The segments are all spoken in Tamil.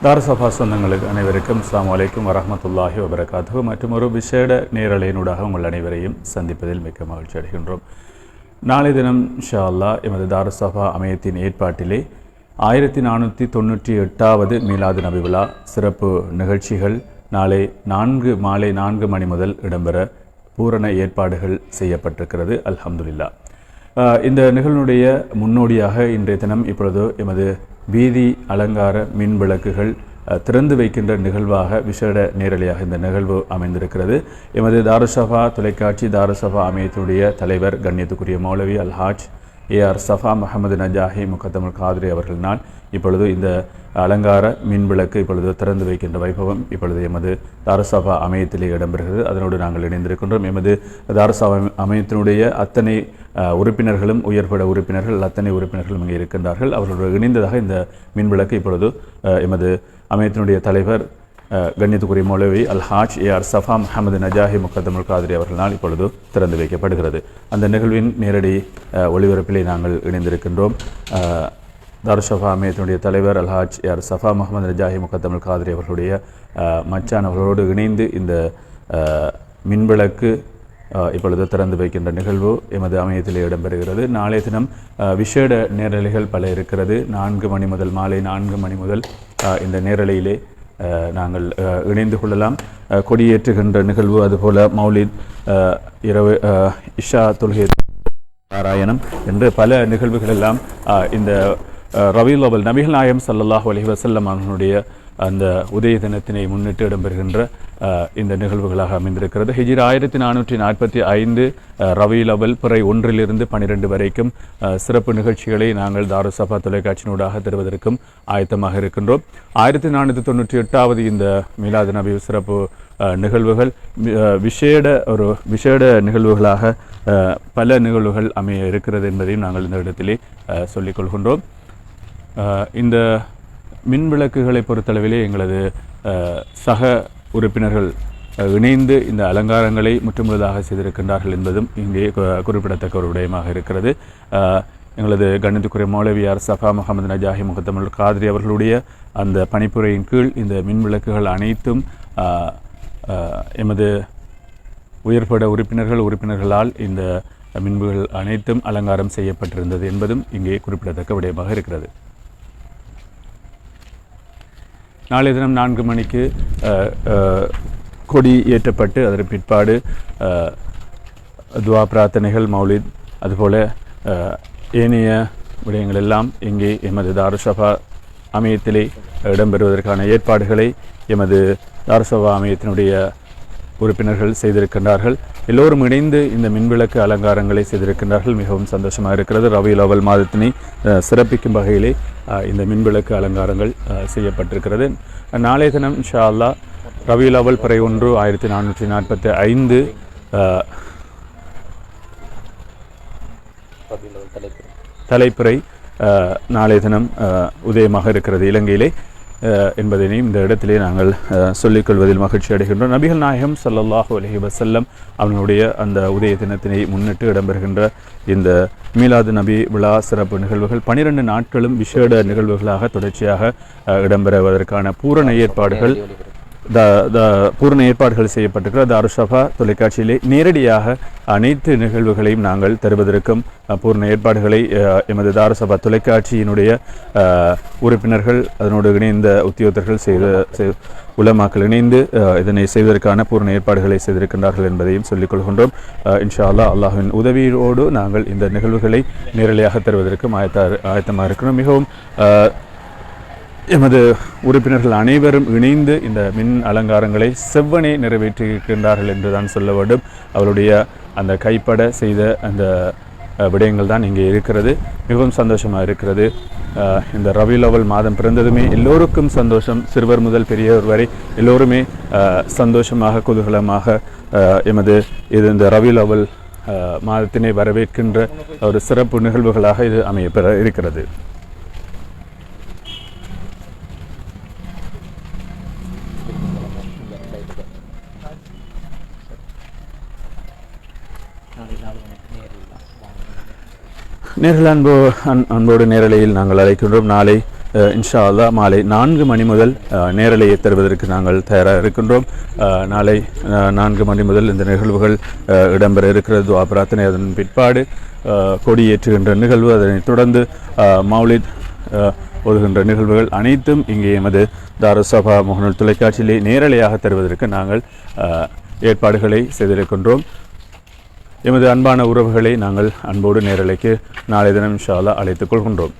தாரசபா சொந்தங்களுக்கு அனைவருக்கும் அஸ்ஸலாமு அலைக்கும் வரஹ்மத்துல்லாஹி வபரகாத்துஹு. மற்றும் ஒரு விசேட நேரலையினூடாக உங்கள் அனைவரையும் சந்திப்பதில் மிக்க மகிழ்ச்சி அடைகின்றோம். நாளை தினம் இன்ஷா அல்லாஹ் எமது தாரசபா அமையத்தின் ஏற்பாட்டிலே 1498வது மீலாது நபி விழா சிறப்பு நிகழ்ச்சிகள் நாளை மாலை 4 மணி முதல் இடம்பெற பூரண ஏற்பாடுகள் செய்யப்பட்டிருக்கிறது. அல்ஹம்துலில்லாஹ். இந்த நிகழ்வுடைய முன்னோடியாக இன்றைய தினம் இப்பொழுது எமது வீதி அலங்கார மின் விளக்குகள் திறந்து வைக்கின்ற நிகழ்வாக விசேட நேரலையாக இந்த நிகழ்வு அமைந்திருக்கிறது. எமது தாருசபா தொலைக்காட்சி தாருசபா அமையத்தினுடைய தலைவர் கண்ணியத்துக்குரிய மௌலவி அல்ஹாஜ் ஏஆர் சஃபா முஹம்மது நஜாஹி முகத்தமுல் காதிரி அவர்களினால் இப்பொழுது இந்த அலங்கார மின் விளக்கு இப்பொழுது திறந்து வைக்கின்ற வைபவம் இப்பொழுது எமது தாருசபா அமையத்திலே இடம்பெறுகிறது. அதனோடு நாங்கள் இணைந்திருக்கின்றோம். எமது தாருசபா அமையத்தினுடைய அத்தனை உறுப்பினர்களும் உயர்பட உறுப்பினர்கள் அத்தனை உறுப்பினர்களும் இங்கே இருக்கின்றார்கள். அவர்களோடு இணைந்ததாக இந்த மின் விளக்கு இப்பொழுது எமது அமையத்தினுடைய தலைவர் கண்ணியத்துக்குரிய மௌலவி அல்ஹாஜ் ஏஆர் சஃபா முஹம்மது நஜாஹி முகத்தமுல் காதிரி அவர்களால் இப்பொழுது திறந்து வைக்கப்படுகிறது. அந்த நிகழ்வின் நேரடி ஒளிபரப்பிலே நாங்கள் இணைந்திருக்கின்றோம். தாருசபா அமையத்தினுடைய தலைவர் அல்ஹாஜ் ஏஆர் சஃபா முஹம்மது நஜாஹி முகத்தமுல் காதிரி அவர்களுடைய மச்சான் அவர்களோடு இணைந்து இந்த மின்விளக்கு இப்பொழுது திறந்து வைக்கின்ற நிகழ்வு எமது அமையத்திலே இடம்பெறுகிறது. நாளைய தினம் விசேட நேரலைகள் பல இருக்கிறது. 4 மணி முதல் மாலை 4 மணி முதல் இந்த நேரலையிலே நாங்கள் இணைந்து கொள்ளலாம். கொடியேற்றுகின்ற நிகழ்வு, அதுபோல மௌலித், இரவு இஷா தொழுகை, பாராயணம் என்று பல நிகழ்வுகள் எல்லாம் இந்த ரபீஉல் அவ்வல் நபிகள் நாயகம் ஸல்லல்லாஹு அலைஹி வஸல்லம் அவர்களுடைய அந்த உதய தினத்தினை முன்னிட்டு இடம்பெறுகின்ற இந்த நிகழ்வுகளாக அமைந்திருக்கிறது. ஹிஜ்ரி 1445 ரபீஉல் அவ்வல் பிறை 1 to 12 வரைக்கும் சிறப்பு நிகழ்ச்சிகளை நாங்கள் தாருசபா தொலைக்காட்சியினூடாக தருவதற்கும் ஆயத்தமாக இருக்கின்றோம். 1498வது இந்த மீலாது நபி சிறப்பு நிகழ்வுகள் விசேட நிகழ்வுகளாக பல நிகழ்வுகள் அமைய இருக்கிறது என்பதையும் நாங்கள் இந்த இடத்திலே சொல்லிக் கொள்கின்றோம். இந்த மின் விளக்குகளை பொறுத்தளவிலே எங்களது சக உறுப்பினர்கள் இணைந்து இந்த அலங்காரங்களை முற்றுமுழுதாக செய்திருக்கின்றார்கள் என்பதும் இங்கே குறிப்பிடத்தக்க ஒரு விடயமாக இருக்கிறது. எங்களது கண்ணியத்துக்குரிய மௌலவி ஆர் சஃபா முஹம்மது நஜாஹி முகத்தமுல் காதிரி அவர்களுடைய அந்த பணிப்புரையின் கீழ் இந்த மின் விளக்குகள் அனைத்தும் எமது உயர்பட உறுப்பினர்களால் இந்த மின்வுகள் அனைத்தும் அலங்காரம் செய்யப்பட்டிருந்தது என்பதும் இங்கே குறிப்பிடத்தக்க விடயமாக இருக்கிறது. நாளைய தினம் 4 மணிக்கு கொடி ஏற்றப்பட்டு அதற்கு பிற்பாடு துவா பிரார்த்தனைகள், மௌலித், அதுபோல ஏனைய விடயங்கள் எல்லாம் இங்கே எமது தாருசபா அமையத்திலே இடம்பெறுவதற்கான ஏற்பாடுகளை எமது தாருசபா அமையத்தினுடைய உறுப்பினர்கள் செய்திருக்கின்றார்கள். எல்லோரும் இணைந்து இந்த மின்விளக்கு அலங்காரங்களை செய்திருக்கின்றார்கள். மிகவும் சந்தோஷமாக இருக்கிறது. ரபீஉல் அவ்வல் மாதத்தினை சிறப்பிக்கும் வகையிலே இந்த மின்விளக்கு அலங்காரங்கள் செய்யப்பட்டிருக்கிறது. நாளைய தினம் இன்ஷா அல்லாஹ் ரபீஉல் அவ்வல் பிறை 1 1445 தலைப்பிறை நாளைய தினம் உதயமாக இருக்கிறது இலங்கையிலே என்பதனையும் இந்த இடத்திலே நாங்கள் சொல்லிக்கொள்வதில் மகிழ்ச்சி அடைகின்றோம். நபிகள் நாயகம் ஸல்லல்லாஹு அலைஹி வஸல்லம் அவர்களுடைய அந்த உதய தினத்தினை முன்னிட்டு இடம்பெறுகின்ற இந்த மீலாது நபி விழா சிறப்பு நிகழ்வுகள் 12 நாட்களும் விசேட நிகழ்வுகளாக தொடர்ச்சியாக இடம்பெறுவதற்கான பூரண ஏற்பாடுகள் செய்யப்பட்டிருக்கிற தாருசபா தொலைக்காட்சியிலே நேரடியாக அனைத்து நிகழ்வுகளையும் நாங்கள் தருவதற்கும் பூர்ண ஏற்பாடுகளை எமது தாருசபா தொலைக்காட்சியினுடைய உறுப்பினர்கள் அதனோடு இணைந்த உத்தியோகத்தர்கள் உலமாக்கள் இணைந்து இதனை செய்வதற்கான பூர்ண ஏற்பாடுகளை செய்திருக்கின்றார்கள் என்பதையும் சொல்லிக் கொள்கின்றோம். இன்ஷா அல்லாஹ் அல்லாஹ்வின் உதவியோடு நாங்கள் இந்த நிகழ்வுகளை நேரலையாக தருவதற்கும் ஆயத்தமாக இருக்கிறோம். மிகவும் எமது உறுப்பினர்கள் அனைவரும் இணைந்து இந்த மின் அலங்காரங்களை செவ்வனே நிறைவேற்றியிருக்கின்றார்கள் என்றுதான் சொல்ல வேண்டும். அவருடைய அந்த கைப்பட செய்த அந்த விடயங்கள் தான் இங்கே இருக்கிறது. மிகவும் சந்தோஷமாக இருக்கிறது. இந்த ரபீஉல் அவ்வல் மாதம் பிறந்ததுமே எல்லோருக்கும் சந்தோஷம். சிறுவர் முதல் பெரியவர் வரை எல்லோருமே சந்தோஷமாக குதூகலமாக எமது இந்த ரபீஉல் அவ்வல் மாதத்தினை வரவேற்கின்ற ஒரு சிறப்பு நிகழ்வுகளாக இது அமையப்பெற இருக்கிறது. நேரில் அன்போடு நேரலையில் நாங்கள் அழைக்கின்றோம். நாளை இன்ஷா அல்லாஹ் மாலை 4 மணி முதல் நேரலையை தருவதற்கு நாங்கள் தயாராக இருக்கின்றோம். நாளை 4 மணி முதல் இந்த நிகழ்வுகள் இடம்பெற இருக்கிறது. துஆ பிரார்த்தனை, அதன் பிற்பாடு கொடியேற்றுகின்ற நிகழ்வு, அதனைத் தொடர்ந்து மௌலித் ஓதுகின்ற நிகழ்வுகள் அனைத்தும் இங்கே எமது தாருஸ்ஸஃபா முகநூல் தொலைக்காட்சியிலே நேரலையாக தருவதற்கு நாங்கள் ஏற்பாடுகளை செய்திருக்கின்றோம். எமது அன்பான உறவுகளை நாங்கள் அன்போடு நேரலைக்கு நாளை தினம் இன்ஷா அல்லாஹ் அழைத்துக் கொள்கின்றோம்.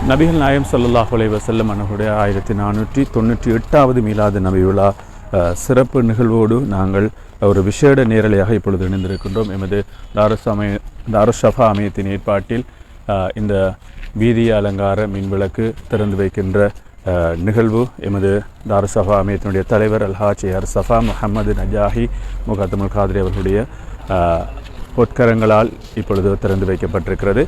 நபிகள் நாயகம் ஸல்லல்லாஹு அலைஹி வஸல்லம் அவர்களுடைய 1498வது மீலாது நபி விழா சிறப்பு நிகழ்வோடு நாங்கள் ஒரு விசேட நேரலையாக இப்பொழுது இணைந்திருக்கின்றோம். எமது தாருஸ்ஸஃபா அமையத்தின் ஏற்பாட்டில் இந்த வீதி அலங்கார மின்விளக்கு திறந்து வைக்கின்ற நிகழ்வு எமது தாருஸ்ஸஃபா அமையத்தினுடைய தலைவர் அல்ஹாஜ் ஏஆர் சஃபா முஹம்மது நஜாஹி முகத்தமுல் காதிரி அவர்களுடைய பொற்கரங்களால் இப்பொழுது திறந்து வைக்கப்பட்டிருக்கிறது.